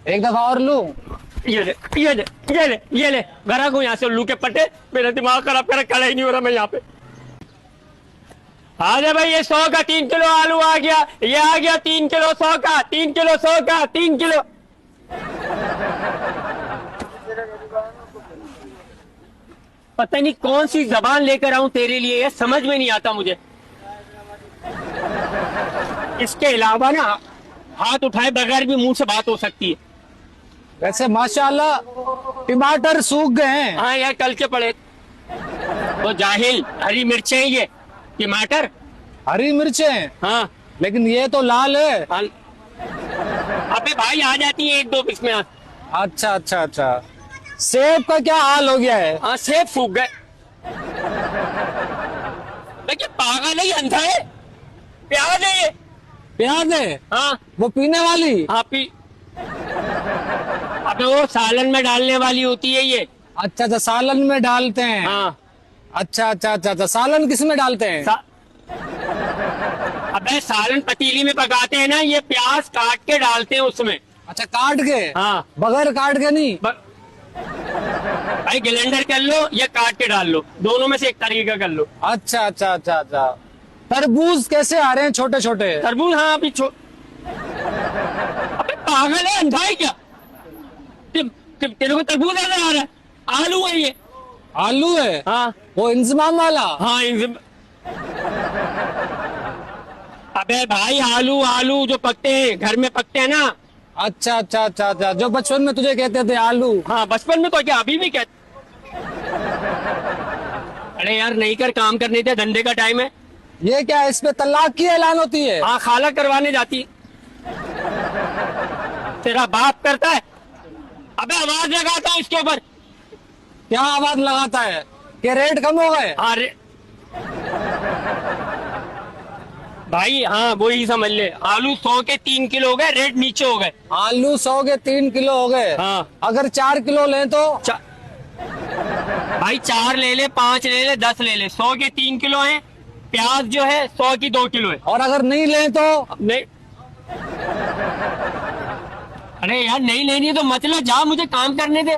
एक दफा और लूं? ये ले ये ले ये ले ये ले, घर को यहाँ से उल्लू के पट्टे। मेरा दिमाग खराब कर खड़ा ही नहीं हो रहा मैं यहाँ पे। आ जा भाई, ये 100 का 3 किलो आलू आ गया, ये आ गया 3 किलो 100 का, 3 किलो 100 का, 3 किलो। पता नहीं कौन सी जबान लेकर आऊं तेरे लिए, ये समझ में नहीं आता मुझे। इसके अलावा ना हाथ उठाए बगैर भी मुंह से बात हो सकती है। वैसे माशाल्लाह टमाटर सूख गए हैं। हाँ यार, कल के पड़े तो जाहिल। हरी मिर्चें ये टमाटर, हरी मिर्चें। हाँ लेकिन ये तो लाल है। अबे भाई आ जाती है एक दो पीस में। अच्छा अच्छा अच्छा। सेब का क्या हाल हो गया है? हाँ सेब सूख गए। देखिए पागल है, अंधा है। प्याज है ये। प्याज है? हाँ वो पीने वाली? हाँ पी। अबे वो सालन में डालने वाली होती है ये। अच्छा अच्छा, सालन में डालते हैं। हाँ अच्छा अच्छा अच्छा अच्छा। सालन किस में डालते हैं? अबे सालन पतीली में पकाते हैं ना, ये प्याज काट के डालते हैं उसमें। अच्छा, काट के? हाँ बगैर काट के नहीं? भाई ग्राइंडर कर लो या काट के डाल लो, दोनों में से एक तरीका कर लो। अच्छा अच्छा अच्छा अच्छा। तरबूज कैसे आ रहे हैं छोटे छोटे? तरबूज हाँ अभी अबे पागल है, अंधा है क्या? तेरे को तरबूज नजर आ रहा है? आलू है ये। आलू है? हाँ वो इंजमाम वाला? हाँ अबे भाई आलू आलू जो पकते हैं घर में पकते हैं ना। अच्छा अच्छा अच्छा अच्छा, जो बचपन में तुझे कहते थे आलू। हाँ बचपन में तो क्या अभी भी कहते। अरे यार नहीं कर, काम करने थे, धंधे का टाइम है। ये क्या, इस पे तलाक की ऐलान होती है? हाँ खाला करवाने जाती। तेरा बाप करता है। अबे आवाज लगाता हूँ इसके ऊपर। क्या आवाज लगाता है? कि रेट कम हो गए? अरे भाई हाँ वो ही समझ ले, आलू 100 के 3 किलो हो गए, रेट नीचे हो गए। आलू 100 के 3 किलो हो गए? हाँ अगर 4 किलो लें तो? भाई 4 ले ले, 5 ले ले, 10 ले ले, 100 के 3 किलो है। प्याज जो है 100 की 2 किलो है। और अगर नहीं लें तो? नहीं अरे यार नहीं लेनी तो मतलब जा, मुझे काम करने दे।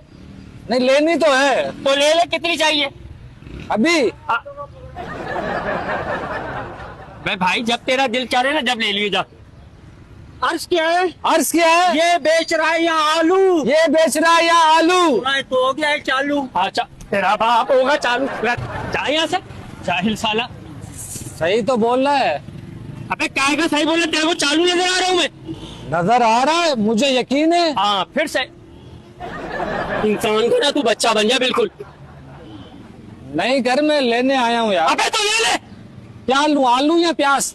नहीं लेनी तो है। तो ले ले, कितनी चाहिए अभी? भाई जब तेरा दिल चाह रहे ना जब ले लिए जा। अर्ज क्या है? अर्ज क्या है? ये बेच रहा है या आलू? ये बेच रहा है या आलू? तो हो गया है चालू। अच्छा तेरा बाप होगा चालू। जा यहाँ से जाहिल साला। सही तो बोल रहा है। अबे काय का सही बोला, तेरे को चालू नजर आ रहा हूँ मैं? नजर आ रहा है, मुझे यकीन है। हाँ फिर से इंसान को ना तू बच्चा बन जा बिल्कुल। नहीं घर में लेने आया हूँ यार। अबे तो ले ले। क्या लूं, आलू या प्याज?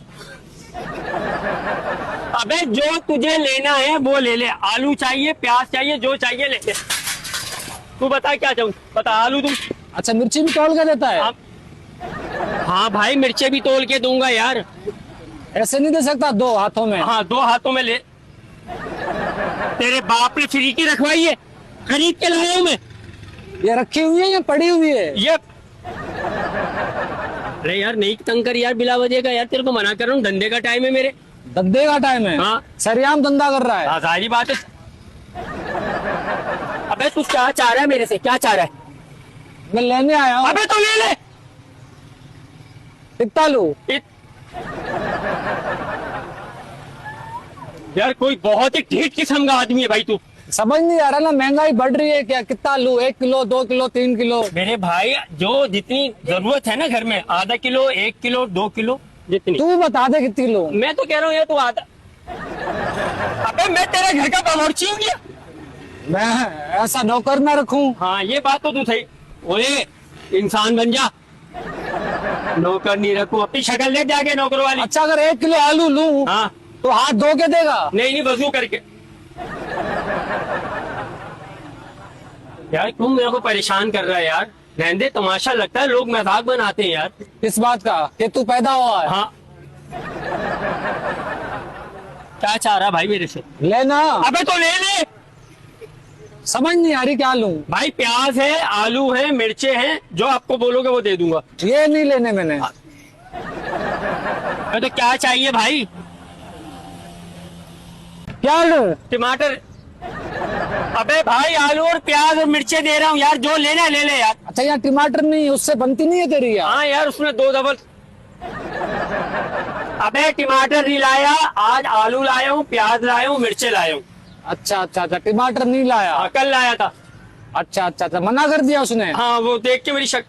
अबे जो तुझे लेना है वो ले ले। आलू चाहिए, प्याज चाहिए, जो चाहिए ले ले। तू बता क्या चाहूँ, बता। आलू तुम? अच्छा, मिर्ची भी तोल के देता है? हाँ भाई मिर्चे भी तोल के दूंगा यार। ऐसे नहीं दे सकता 2 हाथों में? हाँ 2 हाथों में ले। तेरे बाप ने फ्री की रखवाई है, खरीद के लाया हूँ मैं। ये रखी हुई है या पड़ी हुई है? ये अरे यार नहीं तंग कर यार बिला वजह का यार, तेरे को मना कर रहा हूँ, धंधे का टाइम है मेरे। धंधे का टाइम है? हाँ सरेआम धंधा कर रहा है। हाँ सारी बात है। अबे तू क्या चाह रहा है मेरे से, क्या चाह रहा है? मैं लेने आया हूँ। अबे तो ले ले। कितना लूं? यार कोई बहुत ही ढीठ किस्म का आदमी है भाई तू। समझ नहीं आ रहा ना, महंगाई बढ़ रही है क्या? कितना लूं? 1 किलो, 2 किलो, 3 किलो? मेरे भाई जो जितनी जरूरत है ना घर में, आधा किलो, 1 किलो, 2 किलो, जितनी। तू बता दे कितनी लूं। मैं तो कह रहा हूँ यार तू आधा। अबे मैं तेरे घर का बावर्ची हूँ क्या? मैं ऐसा नौकर ना रखूं? हाँ ये बात तो तू सही। ओए इंसान बन जा, नौकर नहीं रखू। अपनी शक्ल देख जाके नौकर वाली। अच्छा, अगर 1 किलो आलू लूं हाँ तो हाथ धो के देगा? नहीं वजू करके। यार तुम मेरे को परेशान कर रहा है यार। रहने दे, तमाशा लगता है, लोग मजाक बनाते हैं यार। किस बात का? कि तू पैदा हुआ है? हाँ क्या चाह रहा भाई मेरे से? लेना। अबे तो ले ले। समझ नहीं आ रही क्या लूं। भाई प्याज है, आलू है, मिर्चे हैं, जो आपको बोलोगे वो दे दूंगा। ये नहीं लेने मैंने। तो क्या चाहिए भाई? क्या लूं? टमाटर अबे भाई आलू और प्याज और मिर्चे दे रहा हूँ यार, जो लेना है ले ले यार। अच्छा यहाँ टमाटर नहीं, उससे बनती नहीं है तेरी यार। हाँ यार उसमें 2 डबल। अबे टमाटर नहीं लाया, आज आलू लाया हूँ, प्याज लाया हूँ, मिर्चे लाया हूँ। अच्छा अच्छा अच्छा, टमाटर नहीं लाया। हाँ, कल लाया था। अच्छा अच्छा अच्छा, मना कर दिया उसने। हाँ वो देख के मेरी शक।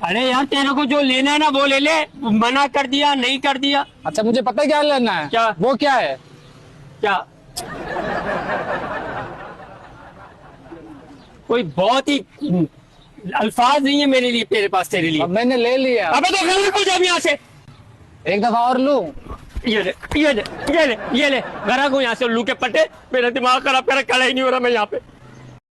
अरे यार तेरे को जो लेना है ना वो ले ले, मना कर दिया, नहीं कर दिया। अच्छा मुझे पता है क्या लेना है। क्या? वो क्या है? क्या? कोई बहुत ही अल्फाज नहीं है मेरे लिए, तेरे पास, तेरे लिए। अब मैंने ले लिया। अबे तो घर को जा यहाँ से। एक दफा और लूं? ये ले, ये ले, ये ले, ये ले, घर को यहाँ से लू के पटे। मेरा दिमाग खराब कर, खड़ा ही नहीं हो रहा मैं यहाँ पे।